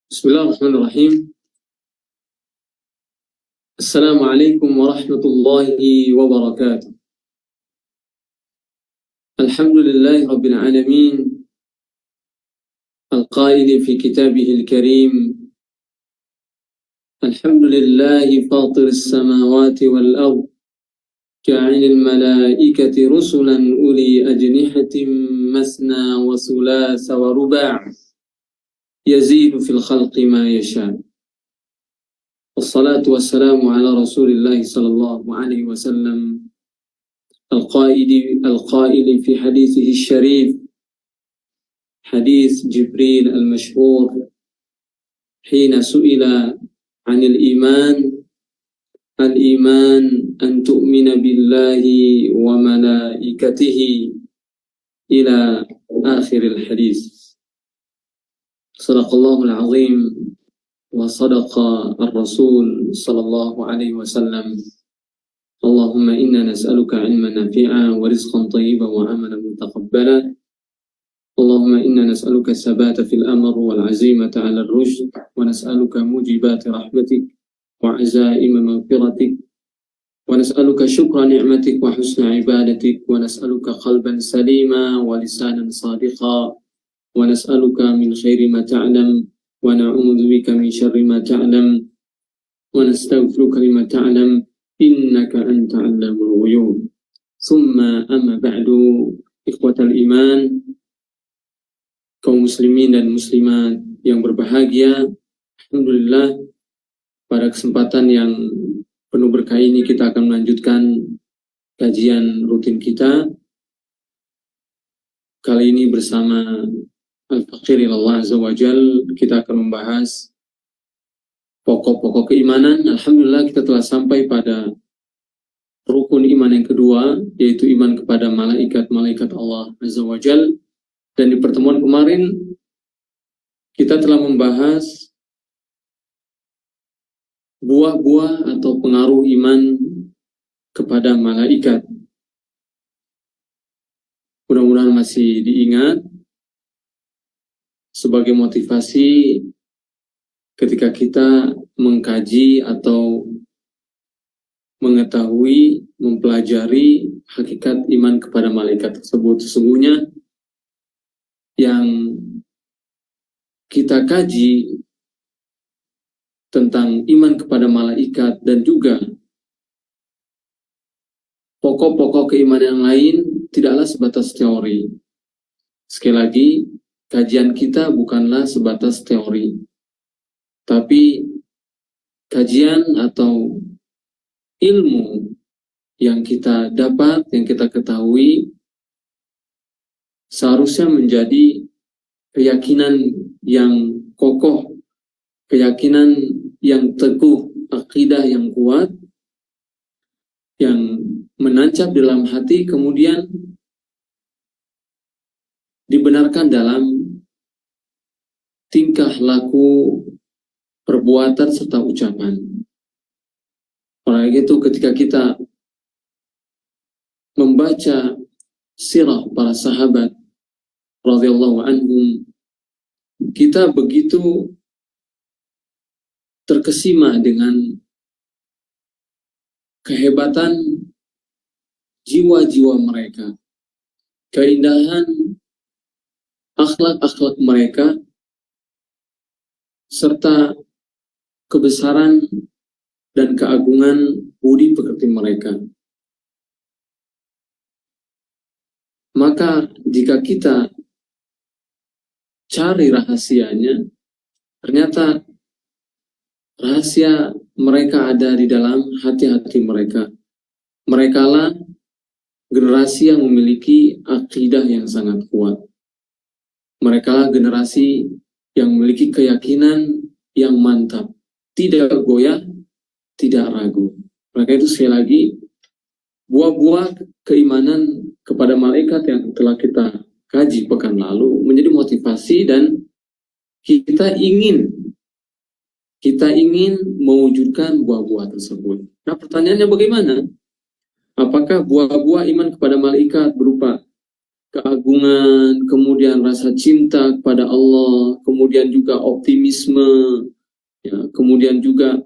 Bismillahirrahmanirrahim. Assalamualaikum warahmatullahi wabarakatuh. Alhamdulillahi rabbil alamin. Al-qaili fi kitabihil karim. Alhamdulillahi fatiris samawati wal ard. Ja'ilil malaikati rusulan uli ajnihatin masna wa sulasa wa ruba'. Yazidu fil khalqi ma yasha'. Wassalatu wassalamu ala Rasulillah sallallahu alaihi wasallam al-qaili fi hadithihi syarif, hadith Jibril al-mashhur, hina su'ila 'anil iman, al-iman an tu'mina billahi wa malaikatihi ila akhiril hadith. Sadaqallahul azim wa sadaqa ar-rasul sallallahu alaihi wasallam. Allahumma inna nas'aluka ilman nafi'a wa rizqan tayyiban wa amalan mutaqabbala. Allahumma inna nas'aluka sabata fil amr wal azimata 'ala ar-rushd wa nas'aluka mujibati rahmatik wa 'azaima maghfiratik wa nas'aluka syukra ni'matik wa husna ibadatik wa nas'aluka qalban salima wa lisanan sadiqa wa nas'aluka min khairi ma ta'lam wa na'udzu bika min syarri ma ta'lam wa nastaghfiruka lima ta'lam innaka anta 'allamul ghuyub. Tsumma amma ba'du, ikhwatal iman, kaum muslimin dan muslimat yang berbahagia. Alhamdulillah, pada kesempatan yang penuh berkah ini kita akan melanjutkan kajian rutin kita. Kali ini bersama Al-Faqir ilallah Azza wa Jal, kita akan membahas pokok-pokok keimanan. Alhamdulillah, kita telah sampai pada rukun iman yang kedua, yaitu iman kepada malaikat-malaikat Allah Azza wa Jal. Dan di pertemuan kemarin kita telah membahas buah-buah atau pengaruh iman kepada malaikat. Mudah-mudahan masih diingat sebagai motivasi ketika kita mengkaji atau mengetahui, mempelajari hakikat iman kepada malaikat tersebut. Sesungguhnya yang kita kaji tentang iman kepada malaikat dan juga pokok-pokok keimanan yang lain tidaklah sebatas teori. Sekali lagi, kajian kita bukanlah sebatas teori, tapi kajian atau ilmu yang kita dapat, yang kita ketahui, seharusnya menjadi keyakinan yang kokoh, keyakinan yang teguh, akidah yang kuat, yang menancap dalam hati, kemudian dibenarkan dalam tingkah laku, perbuatan, serta ucapan. Oleh itu, ketika kita membaca sirah para sahabat radhiyallahu anhum, kita begitu terkesima dengan kehebatan jiwa-jiwa mereka, keindahan akhlak-akhlak mereka, serta kebesaran dan keagungan budi pekerti mereka. Maka jika kita cari rahasianya, ternyata rahasia mereka ada di dalam hati-hati mereka. Merekalah generasi yang memiliki akidah yang sangat kuat. Mereka generasi yang memiliki keyakinan yang mantap, tidak goyah, tidak ragu. Maka itu sekali lagi, buah-buah keimanan kepada malaikat yang telah kita kaji pekan lalu menjadi motivasi, dan kita ingin mewujudkan buah-buah tersebut. Nah, pertanyaannya bagaimana? Apakah buah-buah iman kepada malaikat berupa keagungan, kemudian rasa cinta kepada Allah, kemudian juga optimisme, ya, kemudian juga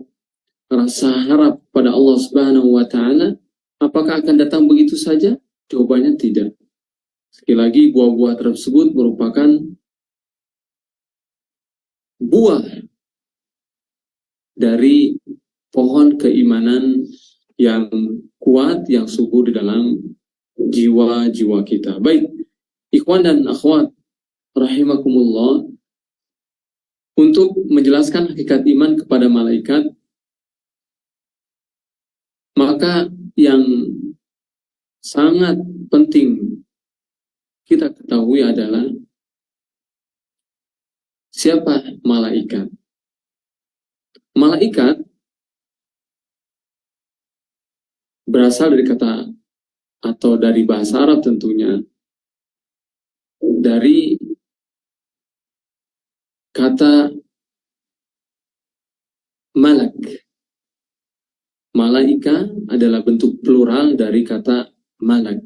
rasa harap pada Allah Subhanahu wa taala, apakah akan datang begitu saja? Jawabannya tidak. Sekali lagi, buah-buah tersebut merupakan buah dari pohon keimanan yang kuat, yang subur di dalam jiwa-jiwa kita. Baik, ikhwan dan akhwat rahimakumullah, untuk menjelaskan hakikat iman kepada malaikat, maka yang sangat penting kita ketahui adalah siapa malaikat. Malaikat berasal dari kata atau dari bahasa Arab tentunya, dari kata malak. Malaika adalah bentuk plural dari kata malak.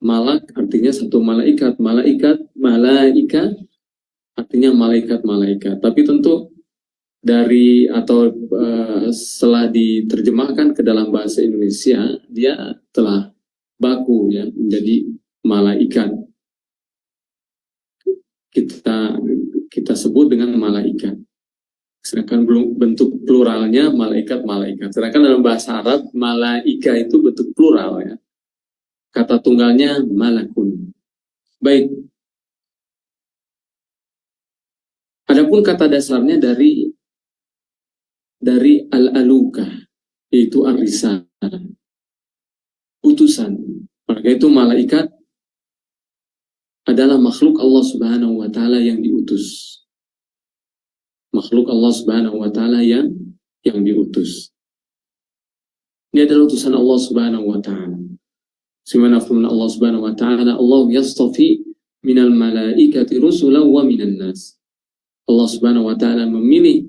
Malak artinya satu malaikat, malaika artinya malaikat-malaikat. Tapi tentu dari atau setelah diterjemahkan ke dalam bahasa Indonesia, dia telah baku ya menjadi malaikat. Kita sebut dengan malaikat. Sedangkan bentuk pluralnya malaikat-malaikat. Sedangkan dalam bahasa Arab, malaika itu bentuk plural ya. Kata tunggalnya malakun. Baik. Adapun kata dasarnya dari al-aluka, yaitu ar-risalah, utusan. Maka itu malaikat adalah makhluk Allah Subhanahu wa taala yang diutus. Makhluk Allah Subhanahu wa taala yang diutus. Ini adalah utusan Allah Subhanahu wa taala. Sebagaimana firman Allah Subhanahu wa taala, Allah yastafi minal malaikati rusulan wa minan nas. Allah Subhanahu wa taala memilih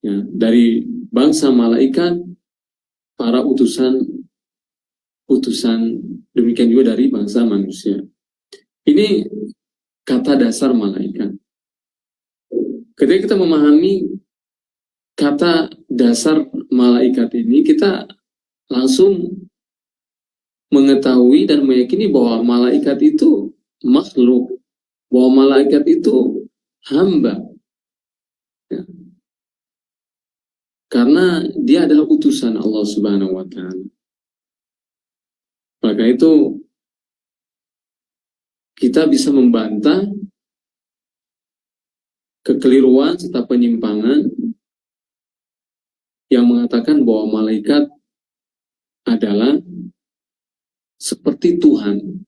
ya, dari bangsa malaikat para utusan, demikian juga dari bangsa manusia. Ini kata dasar malaikat. Ketika kita memahami kata dasar malaikat ini, kita langsung mengetahui dan meyakini bahwa malaikat itu makhluk, bahwa malaikat itu hamba. Ya. Karena dia adalah utusan Allah Subhanahu wa taala. Maka itu kita bisa membantah kekeliruan serta penyimpangan yang mengatakan bahwa malaikat adalah seperti Tuhan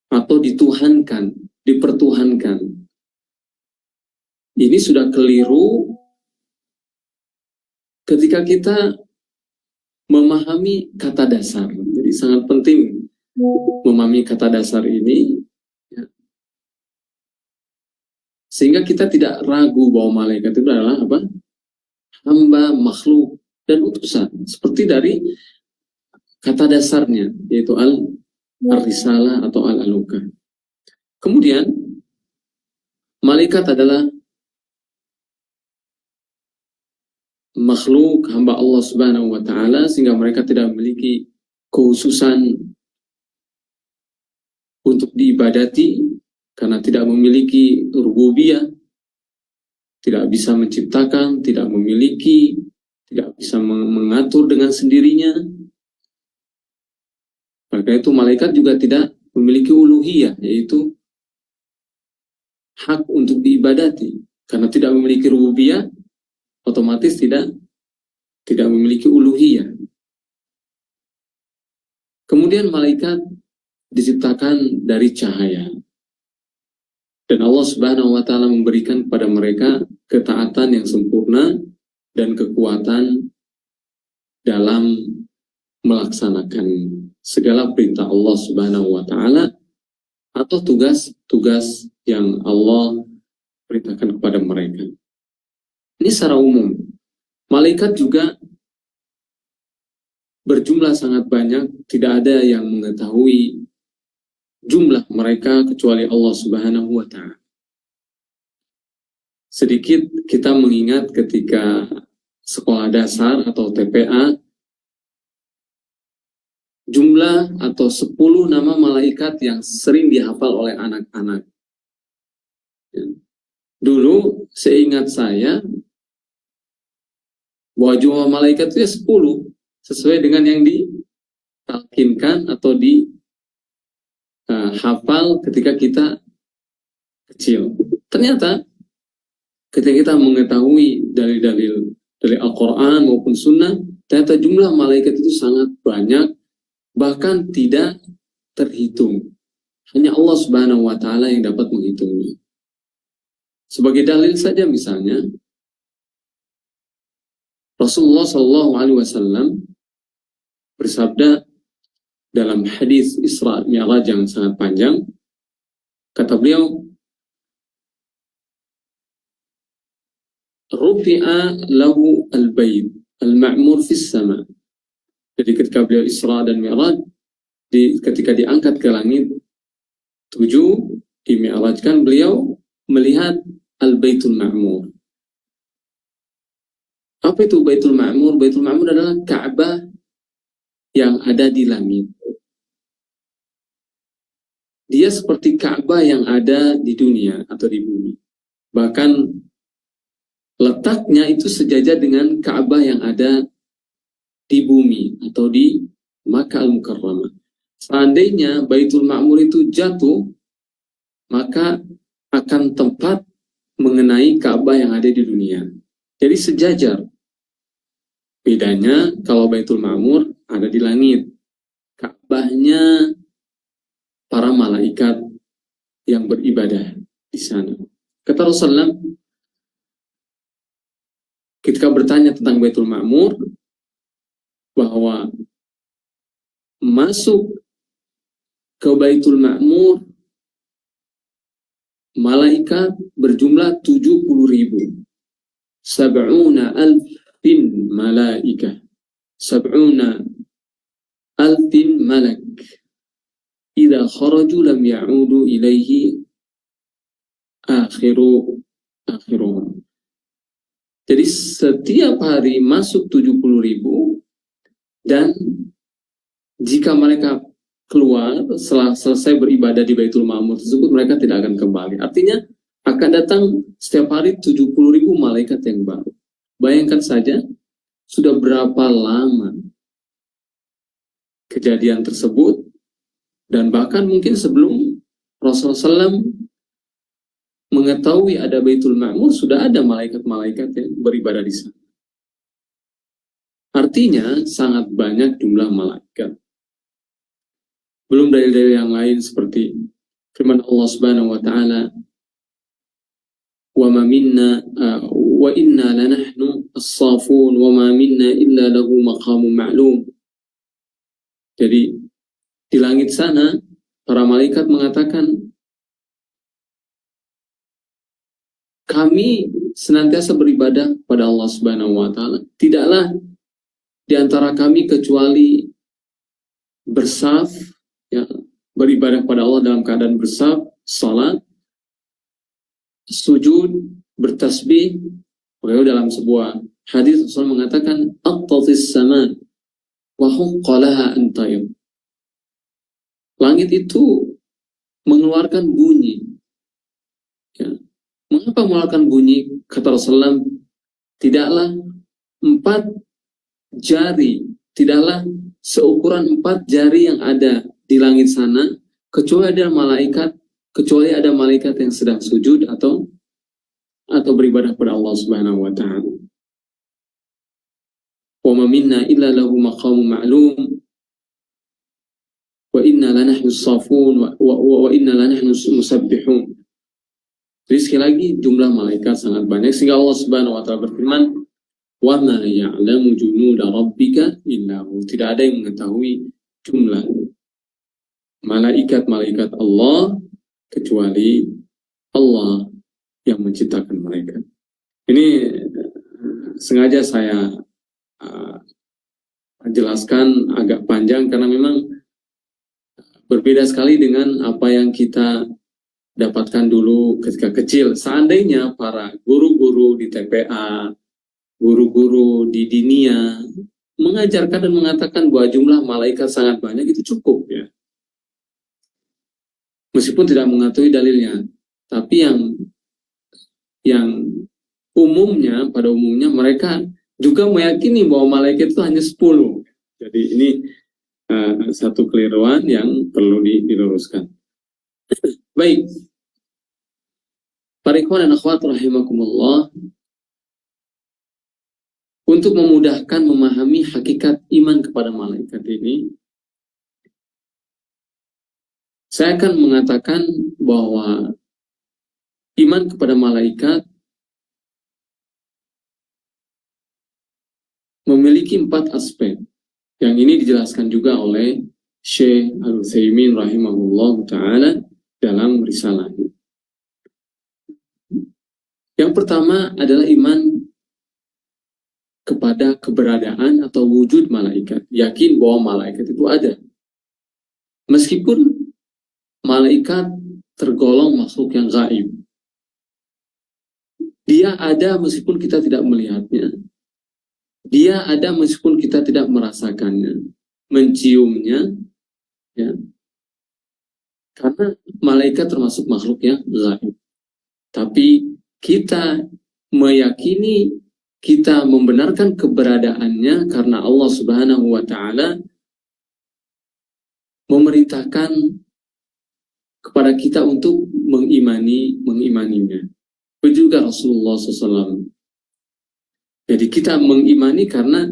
atau dituhankan, dipertuhankan. Ini sudah keliru ketika kita memahami kata dasar. Jadi sangat penting memahami kata dasar ini ya. Sehingga kita tidak ragu bahwa malaikat itu adalah apa? Hamba, makhluk, dan utusan. Seperti dari kata dasarnya, yaitu al-risalah atau al-aluka. Kemudian, malaikat adalah makhluk hamba Allah Subhanahu wa taala, sehingga mereka tidak memiliki kekhususan untuk diibadati karena tidak memiliki rububiyah, tidak bisa menciptakan, tidak memiliki, tidak bisa mengatur dengan sendirinya. Maka itu malaikat juga tidak memiliki uluhiyah, yaitu hak untuk diibadati. Karena tidak memiliki rububiyah, otomatis tidak memiliki uluhiyah. Kemudian malaikat diciptakan dari cahaya. Dan Allah Subhanahu wa taala memberikan kepada mereka ketaatan yang sempurna dan kekuatan dalam melaksanakan segala perintah Allah Subhanahu wa taala atau tugas-tugas yang Allah perintahkan kepada mereka. Ini secara umum. Malaikat juga berjumlah sangat banyak, tidak ada yang mengetahui jumlah mereka kecuali Allah Subhanahu wa Ta'ala. Sedikit kita mengingat ketika sekolah dasar atau TPA, jumlah atau 10 nama malaikat yang sering dihafal oleh anak-anak. Dulu seingat saya bahwa jumlah malaikat itu ya 10 sesuai dengan yang ditalkinkan atau hafal ketika kita kecil. Ternyata ketika kita mengetahui dalil-dalil dari Al-Quran maupun Sunnah, ternyata jumlah malaikat itu sangat banyak, bahkan tidak terhitung. Hanya Allah Subhanahu wa Ta'ala yang dapat menghitungnya. Sebagai dalil saja misalnya, Rasulullah Shallallahu Alaihi Wasallam bersabda dalam hadis Isra Mi'raj yang sangat panjang, kata beliau, Rufi'a lahu al-bayt al-ma'mur fis sama. Jadi ketika beliau Isra dan Mi'raj, ketika diangkat ke langit 7, dimi'rajkan, beliau melihat al-Baitul Ma'mur. Apa itu Baitul Ma'mur? Baitul Ma'mur adalah Ka'bah yang ada di langit. Dia seperti Ka'bah yang ada di dunia atau di bumi. Bahkan letaknya itu sejajar dengan Ka'bah yang ada di bumi atau di Makkah Al-Mukarramah. Seandainya Baitul Ma'mur itu jatuh, maka akan tempat mengenai Ka'bah yang ada di dunia. Jadi sejajar. Bedanya kalau Baitul Ma'mur ada di langit, Ka'bahnya para malaikat yang beribadah di sana. Kata Rasulullah, ketika bertanya tentang Baitul Ma'mur, bahwa masuk ke Baitul Ma'mur malaikat berjumlah 70.000. Sab'una alfin malaikah. Sab'una alfin malak. Idza kharaju lam ya'udu ilaihi akhiruhum. Jadi setiap hari masuk 70.000, dan jika mereka keluar setelah selesai beribadah di Baitul Ma'mur tersebut, mereka tidak akan kembali. Artinya akan datang setiap hari 70.000 malaikat yang baru. Bayangkan saja sudah berapa lama kejadian tersebut, dan bahkan mungkin sebelum Rasulullah SAW mengetahui ada Baitul Ma'mur, sudah ada malaikat-malaikat yang beribadah di sana. Artinya sangat banyak jumlah malaikat. Belum dalil-dalil yang lain seperti firman Allah Subhanahu wa Ta'ala, wa ma minna wa inna lanahnu as-safun wa ma minna illa lahu maqamun ma'lum. Jadi di langit sana para malaikat mengatakan, kami senantiasa beribadah pada Allah Subhanahu wa Ta'ala. Tidaklah di antara kami kecuali bersaf, ya, beribadah pada Allah dalam keadaan bersaf, salat, sujud, bertasbih. Beliau dalam sebuah hadis Rasul mengatakan, "Attatis sama wa huqqalaha an tayr." Langit itu mengeluarkan bunyi. Ya. Mengapa mengeluarkan bunyi? Kata Rasulullah, tidaklah 4 jari, tidaklah seukuran 4 jari yang ada di langit sana, kecuali ada malaikat yang sedang sujud atau beribadah pada Allah Subhanahu wa Ta'ala. Wa ma minna illa lahu maqamun ma'lum wa inna lanahnu as-safun wa inna lanahnu musabbihun. Jadi sekali lagi jumlah malaikat sangat banyak, sehingga Allah Subhanahu wa Ta'ala berfirman, wa ma ya'lamu junuda rabbika illa hu. Tidak ada yang mengetahui jumlah malaikat Allah kecuali Allah yang menciptakan mereka. Ini sengaja saya jelaskan agak panjang karena memang Berbeda sekali dengan apa yang kita dapatkan dulu ketika kecil. Seandainya para guru-guru di TPA, guru-guru di dinia mengajarkan dan mengatakan bahwa jumlah malaikat sangat banyak, itu cukup ya. Meskipun tidak mengetahui dalilnya. Tapi yang pada umumnya mereka juga meyakini bahwa malaikat itu hanya 10. Jadi ini satu keliruan yang perlu diluruskan. Baik. Para ikhwan dan akhwat rahimakumullah, untuk memudahkan memahami hakikat iman kepada malaikat ini, saya akan mengatakan bahwa iman kepada malaikat memiliki 4 aspek. Yang ini dijelaskan juga oleh Syekh Al-Utsaimin rahimahullah ta'ala dalam risalahnya. Yang pertama adalah iman kepada keberadaan atau wujud malaikat. Yakin bahwa malaikat itu ada. Meskipun malaikat tergolong makhluk yang gaib. Dia ada meskipun kita tidak melihatnya. Dia ada meskipun kita tidak merasakannya, menciumnya, ya. Karena malaikat termasuk makhluk yang gaib. Tapi kita meyakini, kita membenarkan keberadaannya karena Allah Subhanahu wa Ta'ala memerintahkan kepada kita untuk mengimaninya. Begitu juga Rasulullah SAW. Jadi kita mengimani karena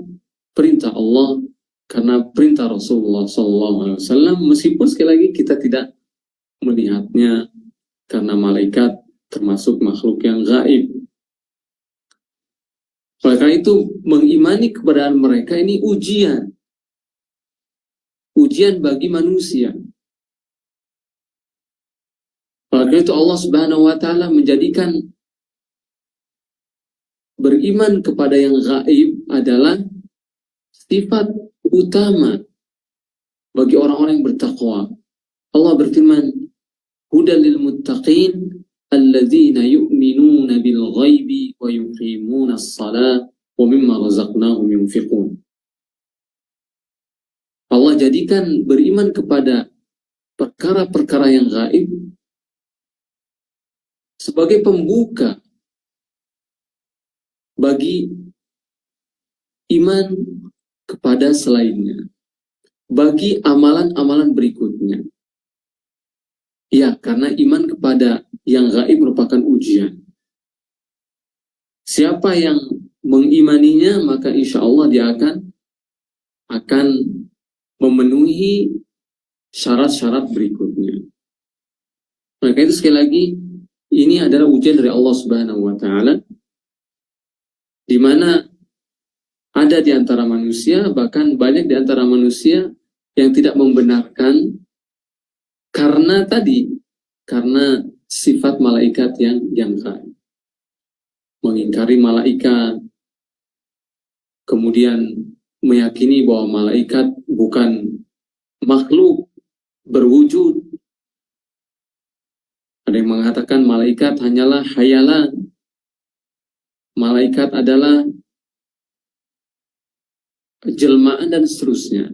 perintah Allah, karena perintah Rasulullah SAW, meskipun sekali lagi kita tidak melihatnya, karena malaikat termasuk makhluk yang gaib. Oleh karena itu, mengimani keberadaan mereka ini ujian bagi manusia. Oleh karena itu Allah Subhanahu wa Ta'ala menjadikan beriman kepada yang gaib adalah sifat utama bagi orang-orang yang bertakwa. Allah berfirman, "Hudal lil muttaqin alladzina yu'minuna bil ghaibi wa yuqimuna as-salata wa mimma razaqnahum yunfiqun." Allah jadikan beriman kepada perkara-perkara yang gaib sebagai pembuka bagi iman kepada selainnya, bagi amalan-amalan berikutnya. Ya, karena iman kepada yang gaib merupakan ujian. Siapa yang mengimaninya, maka insya Allah dia akan memenuhi syarat-syarat berikutnya. Maka itu sekali lagi, ini adalah ujian dari Allah Subhanahu wa Ta'ala, di mana ada di antara manusia, bahkan banyak di antara manusia yang tidak membenarkan karena sifat malaikat yang gaib. Mengingkari malaikat, kemudian meyakini bahwa malaikat bukan makhluk berwujud. Ada yang mengatakan malaikat hanyalah hayalan. Malaikat adalah jelmaan dan seterusnya.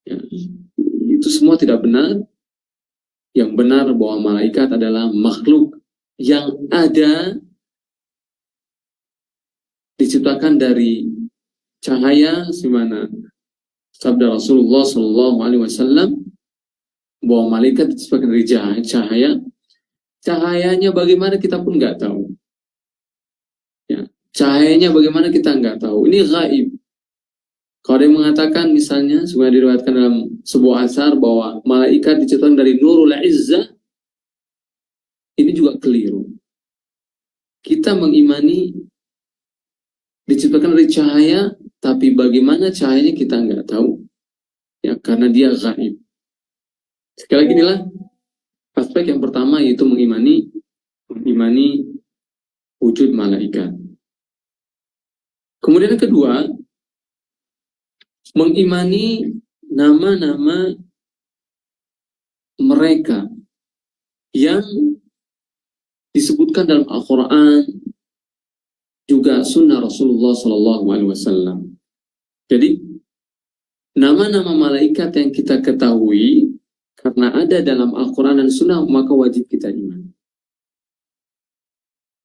Ya, itu semua tidak benar. Yang benar bahwa malaikat adalah makhluk yang ada, diciptakan dari cahaya, sebagaimana sabda Rasulullah SAW, bahwa malaikat diciptakan dari cahaya. Cahayanya bagaimana kita pun nggak tahu. Ya, cahayanya bagaimana kita nggak tahu. Ini gaib. Kalau ada yang mengatakan misalnya, sebenarnya diriwayatkan dalam sebuah asar bahwa malaikat diciptakan dari Nurul Izzah, ini juga keliru. Kita mengimani diciptakan dari cahaya, tapi bagaimana cahayanya kita nggak tahu. Ya, karena dia gaib. Sekali lagi inilah aspek yang pertama, yaitu mengimani wujud malaikat. Kemudian yang kedua, mengimani nama-nama mereka yang disebutkan dalam Al-Quran juga sunnah Rasulullah SAW. Jadi nama-nama malaikat yang kita ketahui karena ada dalam Al-Quran dan sunnah, maka wajib kita iman.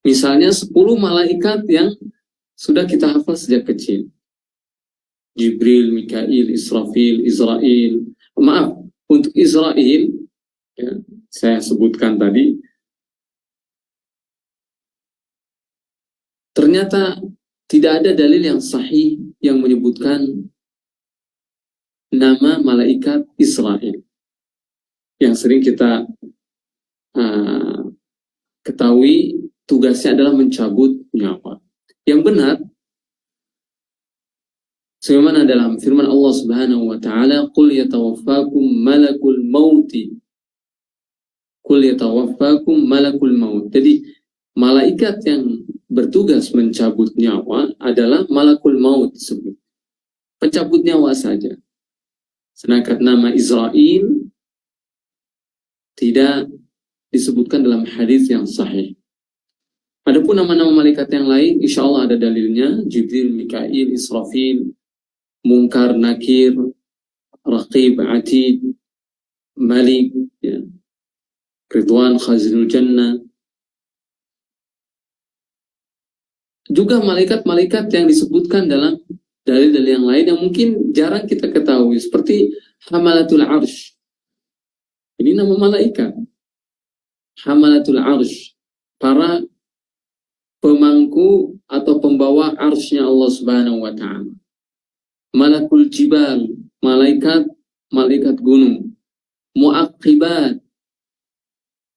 Misalnya 10 malaikat yang sudah kita hafal sejak kecil. Jibril, Mikail, Israfil, Israel. Maaf, untuk Israel, ya, saya sebutkan tadi, ternyata tidak ada dalil yang sahih yang menyebutkan nama malaikat Israel. Yang sering kita ketahui tugasnya adalah mencabut nyawa. Yang benar, sebagaimana dalam firman Allah Subhanahu wa taala, "Qul yatawaffakum malakul mauti." Qul yatawaffakum malakul maut. Jadi malaikat yang bertugas mencabut nyawa adalah malakul maut disebut. Pencabut nyawa saja. Sedangkan nama Israel tidak disebutkan dalam hadis yang sahih. Adapun nama-nama malaikat yang lain, insya Allah ada dalilnya. Jibril, Mikail, Israfil, Munkar, Nakir, Raqib, Atid, Malik, ya. Ridwan, Khazinul Jannah. Juga malaikat-malaikat yang disebutkan dalam dalil-dalil yang lain yang mungkin jarang kita ketahui, seperti Hamalatul Arsh. Ini nama malaikat. Hamalatul Arsh, para pemangku atau pembawa arsy-Nya Allah Subhanahu wa taala. Malakul Jibal, malaikat gunung. Mu'aqibat,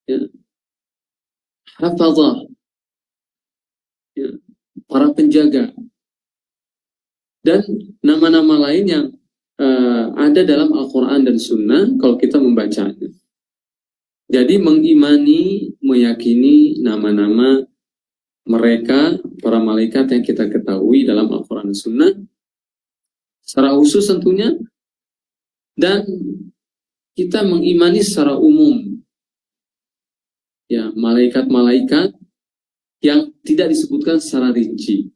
ya. Hafazah, ya, para penjaga. Dan nama-nama lain yang ada dalam Al-Quran dan Sunnah kalau kita membacanya. Jadi mengimani, meyakini nama-nama mereka, para malaikat yang kita ketahui dalam Al-Quran dan Sunnah, secara khusus tentunya, dan kita mengimani secara umum, ya, malaikat-malaikat yang tidak disebutkan secara rinci.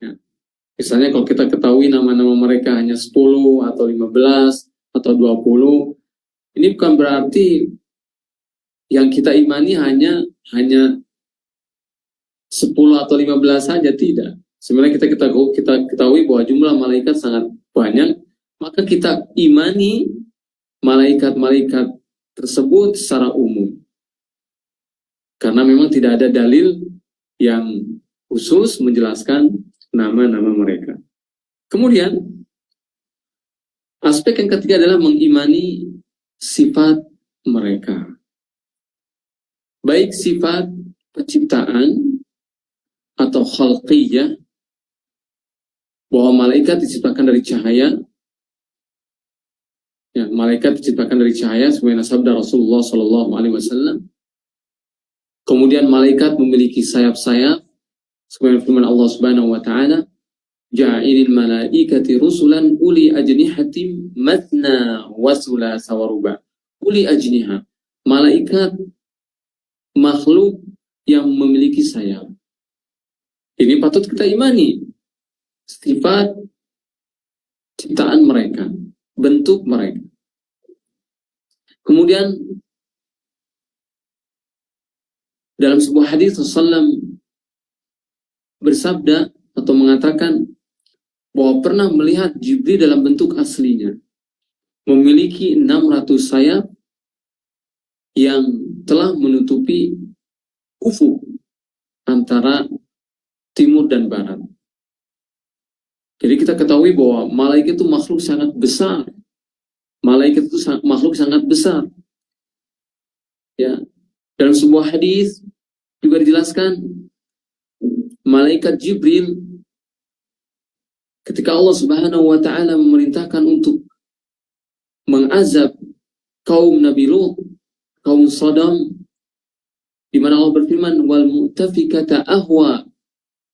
Ya. Misalnya kalau kita ketahui nama-nama mereka hanya 10 atau 15 atau 20, ini bukan berarti yang kita imani hanya 10 atau 15 saja, tidak. Sebenarnya kita ketahui bahwa jumlah malaikat sangat banyak, maka kita imani malaikat-malaikat tersebut secara umum. Karena memang tidak ada dalil yang khusus menjelaskan nama-nama mereka. Kemudian, aspek yang ketiga adalah mengimani sifat mereka. Baik sifat penciptaan atau khalqiyah, bahwa malaikat diciptakan dari cahaya. Ya, malaikat diciptakan dari cahaya sebagaimana sabda Rasulullah SAW. Kemudian malaikat memiliki sayap-sayap sebagaimana firman Allah Subhanahu wa taala, "Ja'ilil malaikati rusulan uli ajnihatim matna wa thulatha wa ruba." Uli ajniha, malaikat makhluk yang memiliki sayap. Ini patut kita imani. Sifat ciptaan mereka, bentuk mereka. Kemudian dalam sebuah hadis Rasulullah bersabda atau mengatakan bahwa pernah melihat Jibril dalam bentuk aslinya, memiliki 600 sayap yang telah menutupi ufuk antara timur dan barat. Jadi kita ketahui bahwa malaikat itu makhluk sangat besar. Malaikat itu makhluk sangat besar. Ya. Dalam sebuah hadis juga dijelaskan, malaikat Jibril ketika Allah Subhanahu wa taala memerintahkan untuk mengazab kaum Nabi Lut, kaum Sodom, di mana Allah berfirman, "Wal mu'tafikata ahwa."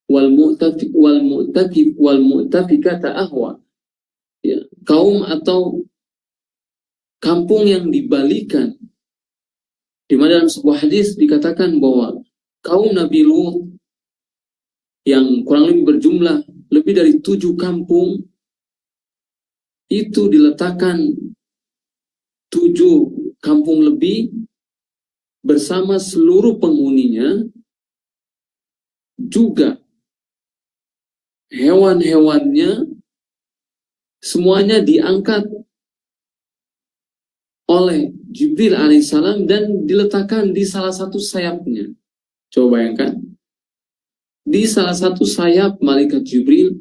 Wal mu'tafikata ahwa, ya, kaum atau kampung yang dibalikan, di mana dalam sebuah hadis dikatakan bahwa kaum Nabi Lut yang kurang lebih berjumlah lebih dari 7 kampung itu diletakkan 7 kampung lebih bersama seluruh penghuninya, juga hewan-hewannya semuanya diangkat oleh Jibril alaihissalam dan diletakkan di salah satu sayapnya. Coba bayangkan, di salah satu sayap malaikat Jibril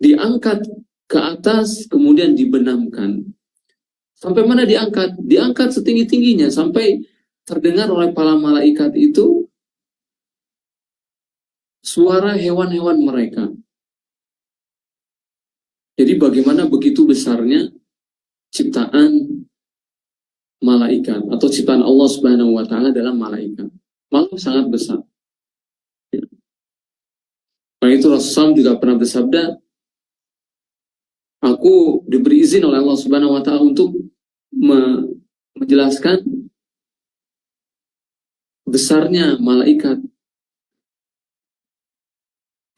diangkat ke atas, kemudian dibenamkan. Sampai mana diangkat? Diangkat setinggi-tingginya sampai terdengar oleh para malaikat itu suara hewan-hewan mereka. Jadi bagaimana begitu besarnya ciptaan malaikat atau ciptaan Allah Subhanahu wa taala dalam malaikat. Malah sangat besar. Nah itu Rasulullah juga pernah bersabda, aku diberi izin oleh Allah Subhanahu wa taala untuk menjelaskan besarnya malaikat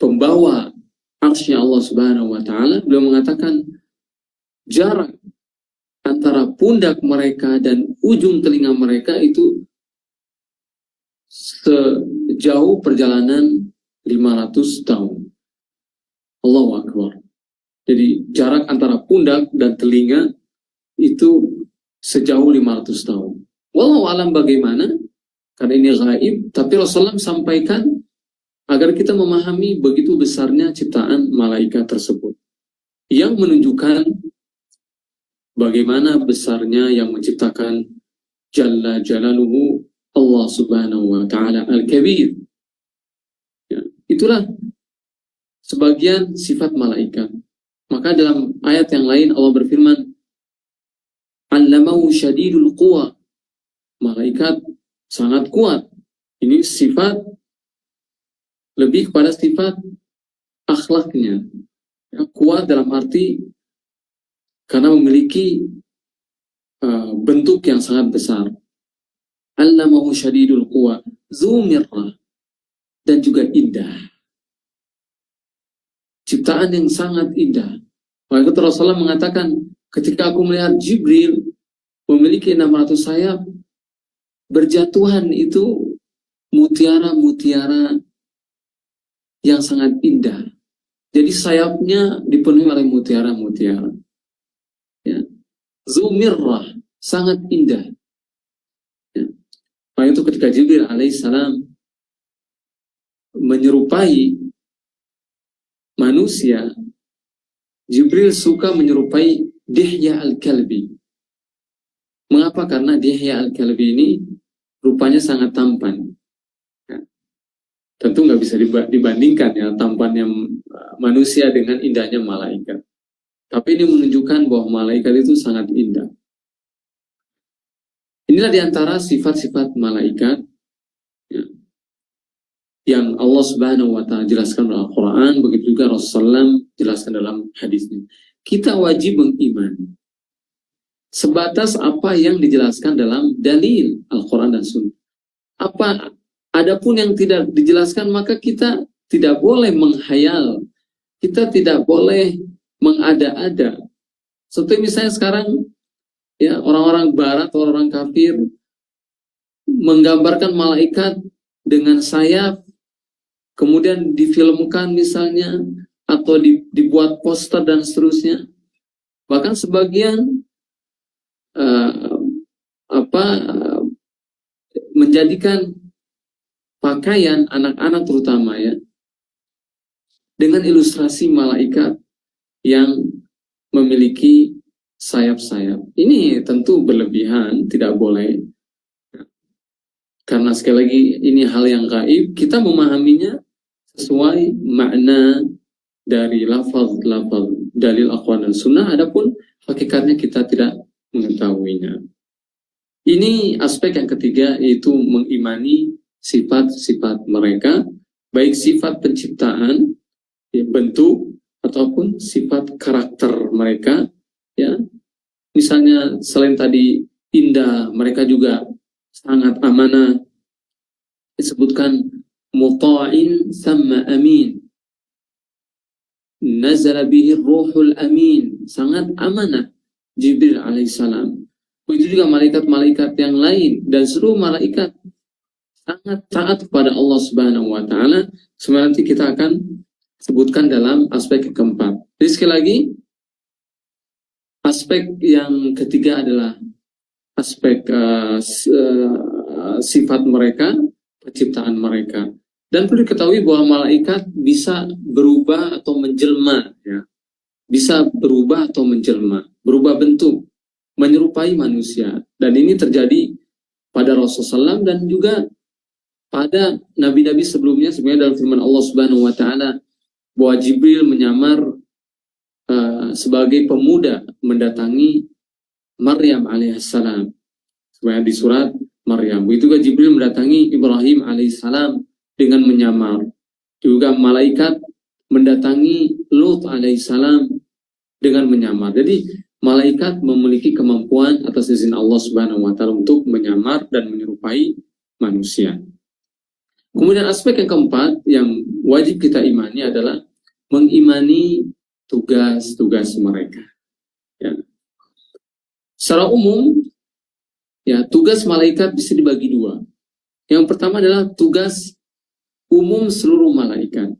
pembawa arsy-Nya Allah Subhanahu wa taala. Beliau mengatakan jarak antara pundak mereka dan ujung telinga mereka itu sejauh perjalanan 500 tahun. Allahu Akbar. Jadi jarak antara pundak dan telinga itu sejauh 500 tahun. Wallahu alam bagaimana, karena ini gaib, tapi Rasulullah sampaikan agar kita memahami begitu besarnya ciptaan malaikat tersebut, yang menunjukkan bagaimana besarnya yang menciptakan Jalla Jalaluhu Allah Subhanahu wa Ta'ala Al-Kabir. Ya, itulah sebagian sifat malaikat. Maka dalam ayat yang lain Allah berfirman, Allamahu syadidul quwa. Malaikat sangat kuat. Ini sifat lebih kepada sifat akhlaknya. Ya, kuat dalam arti karena memiliki bentuk yang sangat besar. Allamahu syadidul quwa, dzu mirrah, dan juga indah. Ciptaan yang sangat indah. Maka Rasulullah mengatakan, ketika aku melihat Jibril memiliki 600 sayap, berjatuhan itu mutiara-mutiara yang sangat indah. Jadi sayapnya dipenuhi oleh mutiara-mutiara. Ya. Zumirrah, sangat indah. Ya. Maka itu ketika Jibril alaihissalam menyerupai manusia, Jibril suka menyerupai Dihya al-Kalbi. Mengapa? Karena Dihya al-Kalbi ini rupanya sangat tampan. Ya. Tentu nggak bisa dibandingkan ya tampannya manusia dengan indahnya malaikat. Tapi ini menunjukkan bahwa malaikat itu sangat indah. Inilah diantara sifat-sifat malaikat ya, yang Allah Subhanahu wa Ta'ala jelaskan dalam Al-Quran, begitu juga Rasulullah jelaskan dalam hadisnya. Kita wajib mengimani sebatas apa yang dijelaskan dalam dalil Al-Quran dan Sunnah. Adapun yang tidak dijelaskan, maka kita tidak boleh menghayal, kita tidak boleh mengada-ada. Seperti misalnya sekarang ya orang-orang barat, orang-orang kafir menggambarkan malaikat dengan sayap, kemudian difilmkan misalnya, atau dibuat poster dan seterusnya. Bahkan sebagian menjadikan pakaian anak-anak terutama ya dengan ilustrasi malaikat yang memiliki sayap-sayap. Ini tentu berlebihan, tidak boleh. Karena sekali lagi ini hal yang gaib, kita memahaminya sesuai makna dari lafaz-lafaz dalil Al-Quran dan Sunnah, adapun hakikatnya kita tidak mengetahuinya. Ini aspek yang ketiga, yaitu mengimani sifat-sifat mereka, baik sifat penciptaan, ya, bentuk, ataupun sifat karakter mereka, ya, misalnya selain tadi indah, mereka juga sangat amanah. Disebutkan muta'in sama amin, nazala bihi ruhul amin, sangat amanah Jibril alaihissalam. Begitu juga malaikat-malaikat yang lain dan seluruh malaikat sangat taat kepada Allah Subhanahu wa taala. Sebenarnya nanti kita akan sebutkan dalam aspek keempat. Jadi sekali lagi, aspek yang ketiga adalah aspek sifat mereka, penciptaan mereka. Dan perlu diketahui bahwa malaikat bisa berubah atau menjelma, ya. Bisa berubah atau menjelma, berubah bentuk, menyerupai manusia. Dan ini terjadi pada Rasulullah SAW dan juga pada nabi-nabi sebelumnya. Sebenarnya dalam firman Allah Subhanahu wa taala bahwa Jibril menyamar sebagai pemuda mendatangi Maryam alaihissalam. Sebenarnya di surat Maryam. Begitu juga Jibril mendatangi Ibrahim alaihissalam dengan menyamar. Juga malaikat mendatangi Lut alaihissalam dengan menyamar. Jadi malaikat memiliki kemampuan atas izin Allah Subhanahu wa taala untuk menyamar dan menyerupai manusia. Kemudian aspek yang keempat yang wajib kita imani adalah mengimani tugas-tugas mereka. Ya. Secara umum, ya, tugas malaikat bisa dibagi dua. Yang pertama adalah tugas umum seluruh malaikat,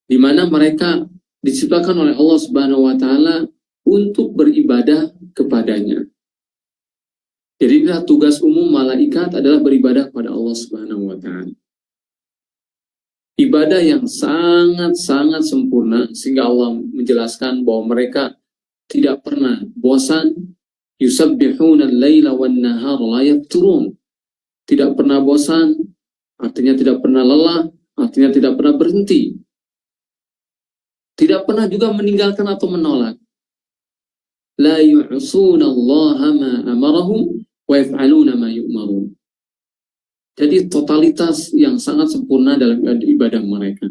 di mana mereka diciptakan oleh Allah Subhanahu wa taala untuk beribadah kepadanya. Jadi tugas umum malaikat adalah beribadah kepada Allah Subhanahu wa taala. Ibadah yang sangat-sangat sempurna sehingga Allah menjelaskan bahwa mereka tidak pernah bosan. Yusabbihuna al-laila wan-nahara la yafturun. Tidak pernah bosan, artinya tidak pernah lelah, artinya tidak pernah berhenti. Tidak pernah juga meninggalkan atau menolak. La yu'suna Allah ma amarahum wa yaf'aluna ma yu'marun. Jadi totalitas yang sangat sempurna dalam ibadah mereka.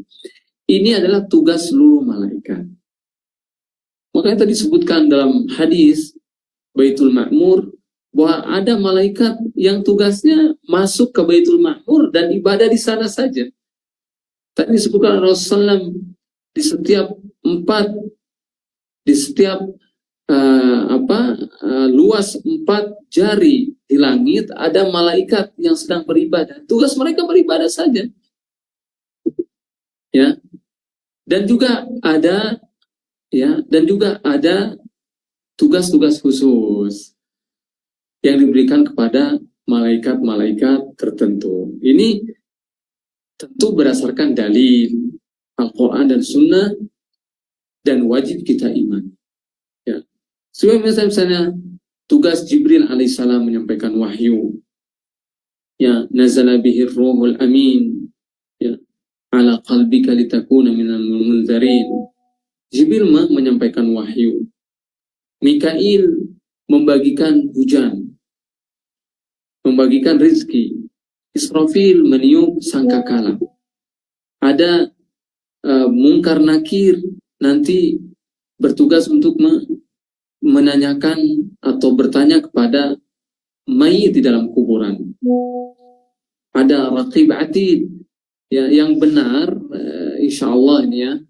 Ini adalah tugas seluruh malaikat. Makanya tadi disebutkan dalam hadis Baitul Ma'mur bahwa ada malaikat yang tugasnya masuk ke Baitul Ma'mur dan ibadah di sana saja. Tadi disebutkan Rasulullah SAW di setiap luas 4 jari di langit ada malaikat yang sedang beribadah. Tugas mereka beribadah saja. Ya. Dan juga ada tugas-tugas khusus yang diberikan kepada malaikat-malaikat tertentu. Ini tentu berdasarkan dalil Al-Quran dan Sunnah dan wajib kita iman. Ya. Misalnya tugas Jibril alaihissalam menyampaikan wahyu. Ya, nazala bihi ruhul amin. Ya, ala qalbika litakuna minal munzirin. Jibril menyampaikan wahyu. Mikail membagikan hujan, membagikan rezeki. Israfil meniup sangkakala. Ada Munkar Nakir nanti bertugas untuk menanyakan atau bertanya kepada mayit di dalam kuburan. Ada Raqib Atid, ya, yang benar, insyaallah ini ya,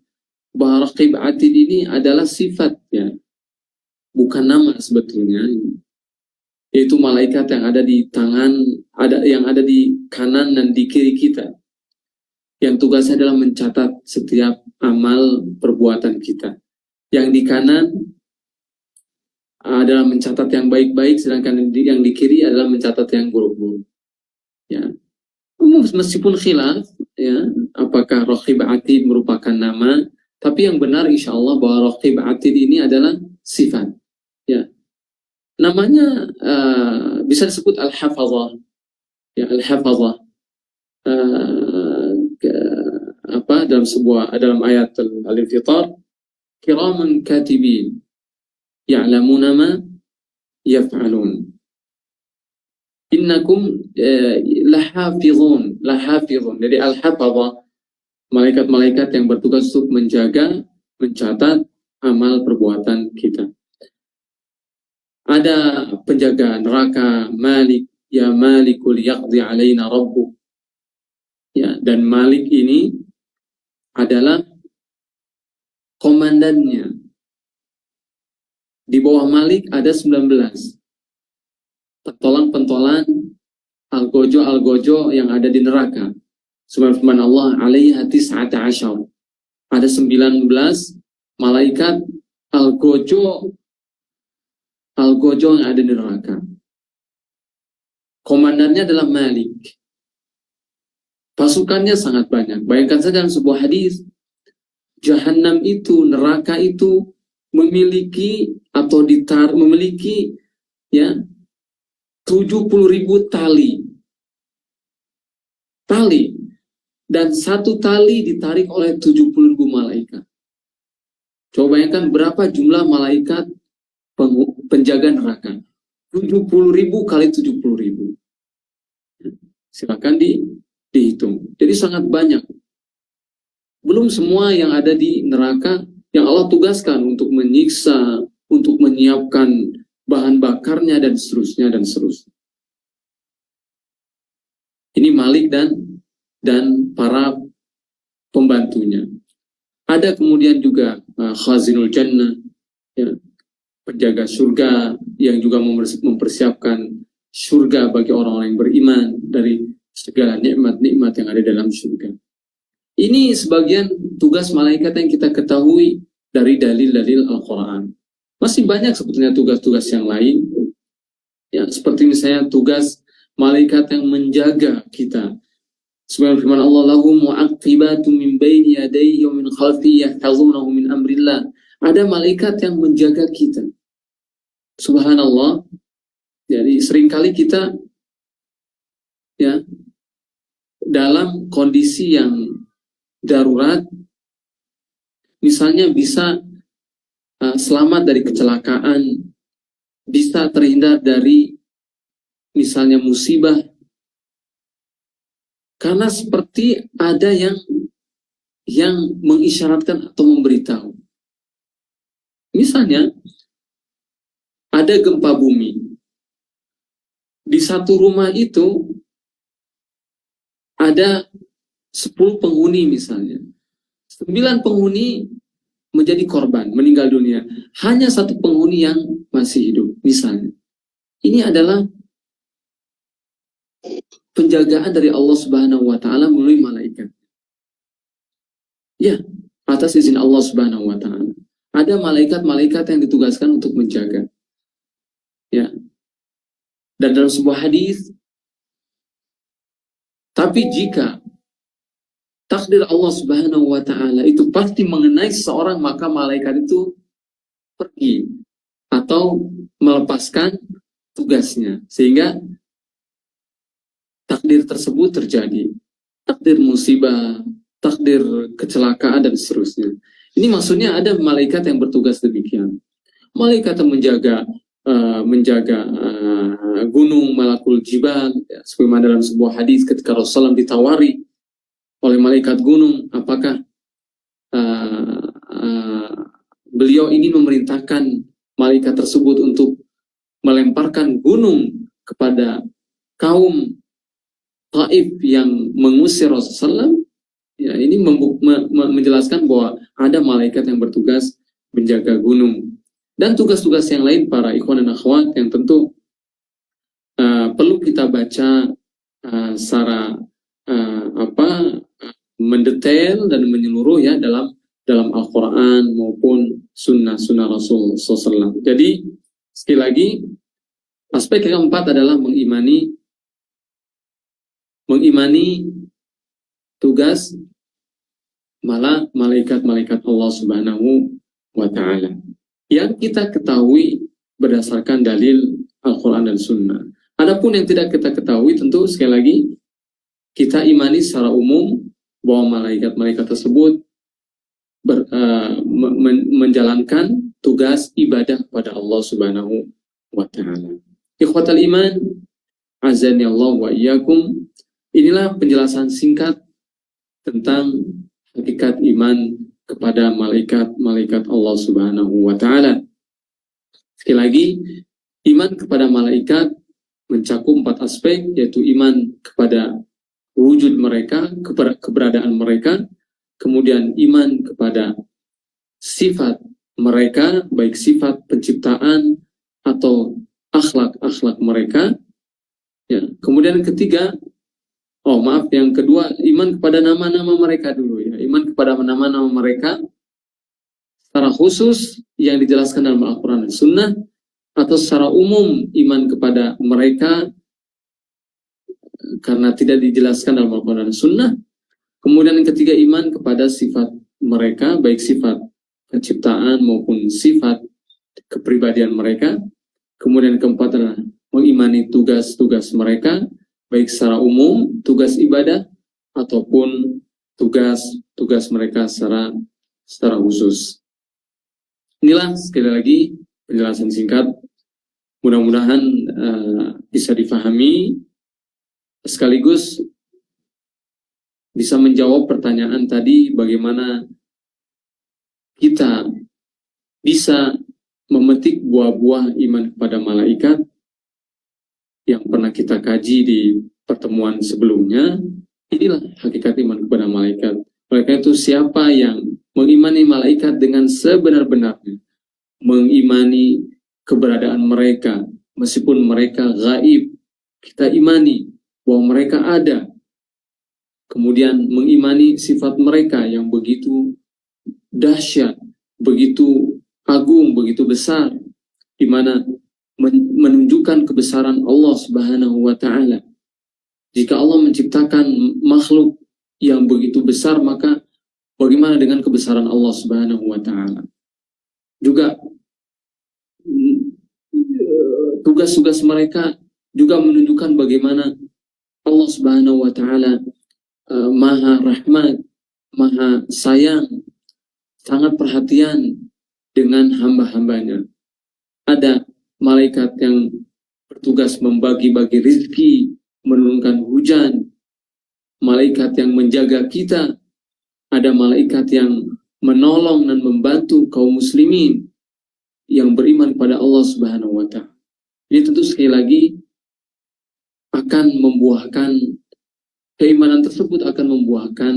bahwa Raqib Atid ini adalah sifat, ya, bukan nama sebetulnya. Yaitu malaikat yang ada di tangan, yang ada di kanan dan di kiri kita, yang tugasnya adalah mencatat setiap amal perbuatan kita. Yang di kanan adalah mencatat yang baik-baik, sedangkan yang di kiri adalah mencatat yang buruk-buruk. Ya, meskipun khilaf, ya, apakah Raqib Atid merupakan nama, tapi yang benar insya Allah bahwa Raqib Atid ini adalah sifat. Ya, namanya bisa disebut Al-Hafazah. Ya, Al-Hafazah. Dalam ayat Al-Infitar, kiraman katibin ya'lamuna ma yaf'alun. Innakum lahafizun. Jadi Al-Hafazah, malaikat-malaikat yang bertugas untuk menjaga, mencatat amal perbuatan kita. Ada penjaga neraka, Malik, ya Malikul yaqdi alaina rabbuk. Ya, dan Malik ini adalah komandannya. Di bawah Malik ada 19 pentolan-pentolan algojo yang ada di neraka. Subhanahu Allah alaiha tis'ata asyar. Ada 19 malaikat algojo yang ada di neraka. Komandannya adalah Malik. Pasukannya sangat banyak. Bayangkan saja dalam sebuah hadis, Jahannam itu, neraka itu memiliki atau memiliki ya 70.000 tali. Dan satu tali ditarik oleh 70.000 malaikat. Coba bayangkan berapa jumlah malaikat penjaga neraka. 70.000 kali 70.000. Silakan dihitung. Jadi sangat banyak. Belum semua yang ada di neraka yang Allah tugaskan untuk menyiksa, untuk menyiapkan bahan bakarnya dan seterusnya. Ini Malik dan para pembantunya. Ada kemudian juga Khazinul Jannah, ya, penjaga surga yang juga mempersiapkan surga bagi orang-orang yang beriman dari segala nikmat-nikmat yang ada dalam surga. Ini sebagian tugas malaikat yang kita ketahui dari dalil-dalil Al-Quran. Masih banyak sebetulnya tugas-tugas yang lain, ya, seperti misalnya tugas malaikat yang menjaga kita. Sebagai firman Allah, lahum mu'aqibatun min baini yadayhi wa min khalfihi yahfazunahu min amrillah. Ada malaikat yang menjaga kita. Subhanallah. Jadi seringkali kita ya dalam kondisi yang darurat, misalnya bisa selamat dari kecelakaan, bisa terhindar dari misalnya musibah, karena seperti ada yang mengisyaratkan atau memberitahu. Misalnya ada gempa bumi. Di satu rumah itu ada 10 penghuni misalnya. 9 penghuni menjadi korban, meninggal dunia. Hanya 1 penghuni yang masih hidup misalnya. Ini adalah penjagaan dari Allah Subhanahu wa taala melalui malaikat. Ya, atas izin Allah Subhanahu wa taala. Ada malaikat-malaikat yang ditugaskan untuk menjaga. Ya. Dan dalam sebuah hadis, tapi jika takdir Allah Subhanahu wa taala itu pasti mengenai seseorang, maka malaikat itu pergi atau melepaskan tugasnya sehingga takdir tersebut terjadi. Takdir musibah, takdir kecelakaan dan seterusnya. Ini maksudnya ada malaikat yang bertugas demikian. Malaikat yang menjaga gunung Malakul Jibal, ya, sebagaimana dalam sebuah hadis ketika Rasulullah ditawari oleh malaikat gunung, apakah beliau ingin memerintahkan malaikat tersebut untuk melemparkan gunung kepada kaum Taif yang mengusir Rasulullah. Ya, ini menjelaskan bahwa ada malaikat yang bertugas menjaga gunung. Dan tugas-tugas yang lain para ikhwan dan akhwat yang tentu perlu kita baca secara mendetail dan menyeluruh ya dalam Al-Quran maupun sunnah Rasul SAW. Jadi sekali lagi aspek yang keempat adalah mengimani tugas malaikat-malaikat Allah Subhanahu wa ta'ala yang kita ketahui berdasarkan dalil Al-Quran dan Sunnah. Adapun yang tidak kita ketahui, tentu sekali lagi kita imani secara umum bahwa malaikat-malaikat tersebut menjalankan tugas ibadah kepada Allah Subhanahu wa ta'ala. Ikhwatal iman, azani Allah wa iyyakum. Inilah penjelasan singkat tentang hakikat iman kepada malaikat-malaikat Allah Subhanahu wa ta'ala. Sekali lagi, Iman kepada malaikat mencakup 4 aspek, yaitu iman kepada wujud mereka, keberadaan mereka, kemudian iman kepada sifat mereka, baik sifat penciptaan atau akhlak-akhlak mereka. Ya. Kemudian ketiga, yang kedua, iman kepada nama-nama mereka dulu ya. Iman kepada nama-nama mereka secara khusus yang dijelaskan dalam Al-Quran dan Sunnah, atau secara umum iman kepada mereka karena tidak dijelaskan dalam Al-Quran dan Sunnah. Kemudian yang ketiga, iman kepada sifat mereka, baik sifat penciptaan maupun sifat kepribadian mereka. Kemudian keempat adalah mengimani tugas-tugas mereka, baik secara umum, tugas ibadah, ataupun tugas mereka secara khusus. Inilah sekali lagi penjelasan singkat. Mudah-mudahan bisa difahami, sekaligus bisa menjawab pertanyaan tadi, bagaimana kita bisa memetik buah-buah iman kepada malaikat yang pernah kita kaji di pertemuan sebelumnya. Inilah hakikat iman kepada malaikat. Malaikat itu siapa yang mengimani malaikat dengan sebenar-benarnya, mengimani keberadaan mereka, meskipun mereka gaib, kita imani bahwa mereka ada. Kemudian mengimani sifat mereka yang begitu dahsyat, begitu agung, begitu besar, di mana menunjukkan kebesaran Allah Subhanahu wa Ta'ala. Jika Allah menciptakan makhluk yang begitu besar, maka bagaimana dengan kebesaran Allah Subhanahu wa Ta'ala? Juga tugas-tugas mereka juga menunjukkan bagaimana Allah Subhanahu wa Ta'ala maha rahmat, maha sayang, sangat perhatian dengan hamba-hambanya. Ada malaikat yang bertugas membagi-bagi rizki, menurunkan hujan, malaikat yang menjaga kita, ada malaikat yang menolong dan membantu kaum muslimin yang beriman pada Allah Subhanahu wa Ta'ala. Ini tentu sekali lagi akan membuahkan, keimanan tersebut akan membuahkan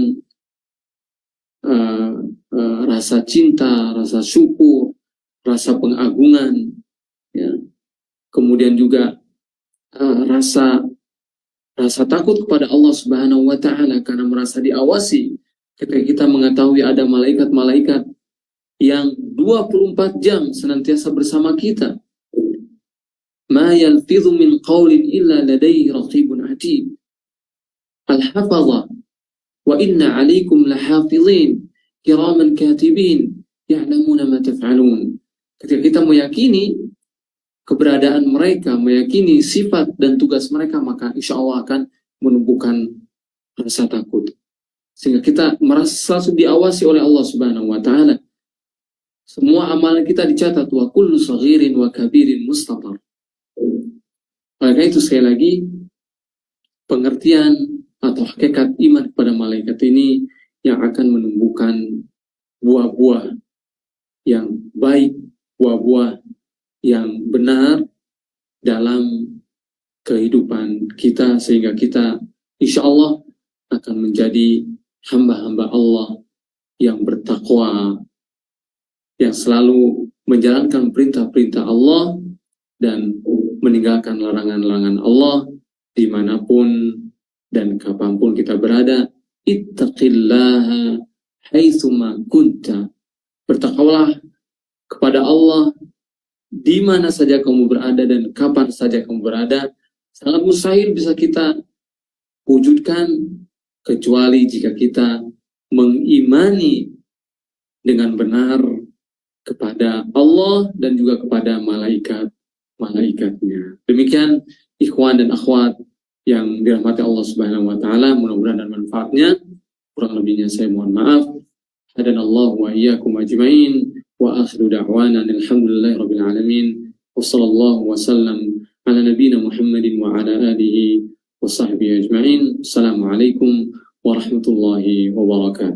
rasa cinta, rasa syukur, rasa pengagungan, ya. Kemudian juga rasa takut kepada Allah Subhanahu wa Ta'ala, karena merasa diawasi ketika kita mengetahui ada malaikat-malaikat yang 24 jam senantiasa bersama kita. Ma yalfidhu min qawlin illa ladayhi raqibun atid. Al-hafadha wa inna 'alaikum lahafidhin kiraman katibin ya'lamuna ma taf'alun. Ketika kita meyakini keberadaan mereka, meyakini sifat dan tugas mereka, maka insya Allah akan menumbuhkan rasa takut, sehingga kita merasa diawasi oleh Allah Subhanahu wa Ta'ala. Semua amalan kita dicatat, wa kullu saghirin wa kabirin mustatar. Maka itu sekali lagi pengertian atau hakikat iman kepada malaikat ini yang akan menumbuhkan buah-buah yang baik, buah-buah yang benar dalam kehidupan kita, sehingga kita insya Allah akan menjadi hamba-hamba Allah yang bertakwa, yang selalu menjalankan perintah-perintah Allah dan meninggalkan larangan-larangan Allah dimanapun dan kapanpun kita berada. Ittaqillaha haitsuma kunta. Bertakwalah kepada Allah di mana saja kamu berada dan kapan saja kamu berada. Sangat mustahil bisa kita wujudkan kecuali jika kita mengimani dengan benar kepada Allah dan juga kepada malaikatnya. Demikian ikhwan dan akhwat yang dirahmati Allah Subhanahu wa Ta'ala, mudah-mudahan dan manfaatnya. Kurang lebihnya saya mohon maaf. Hadanallahu wa iyyakum ajmain. Wa akhiru da'wana alhamdulillahi rabbil alamin. Wa sallallahu wa sallam ala nabiyyina Muhammadin wa ala alihi wa sahbihi ajmain. Assalamualaikum warahmatullahi wabarakatuh.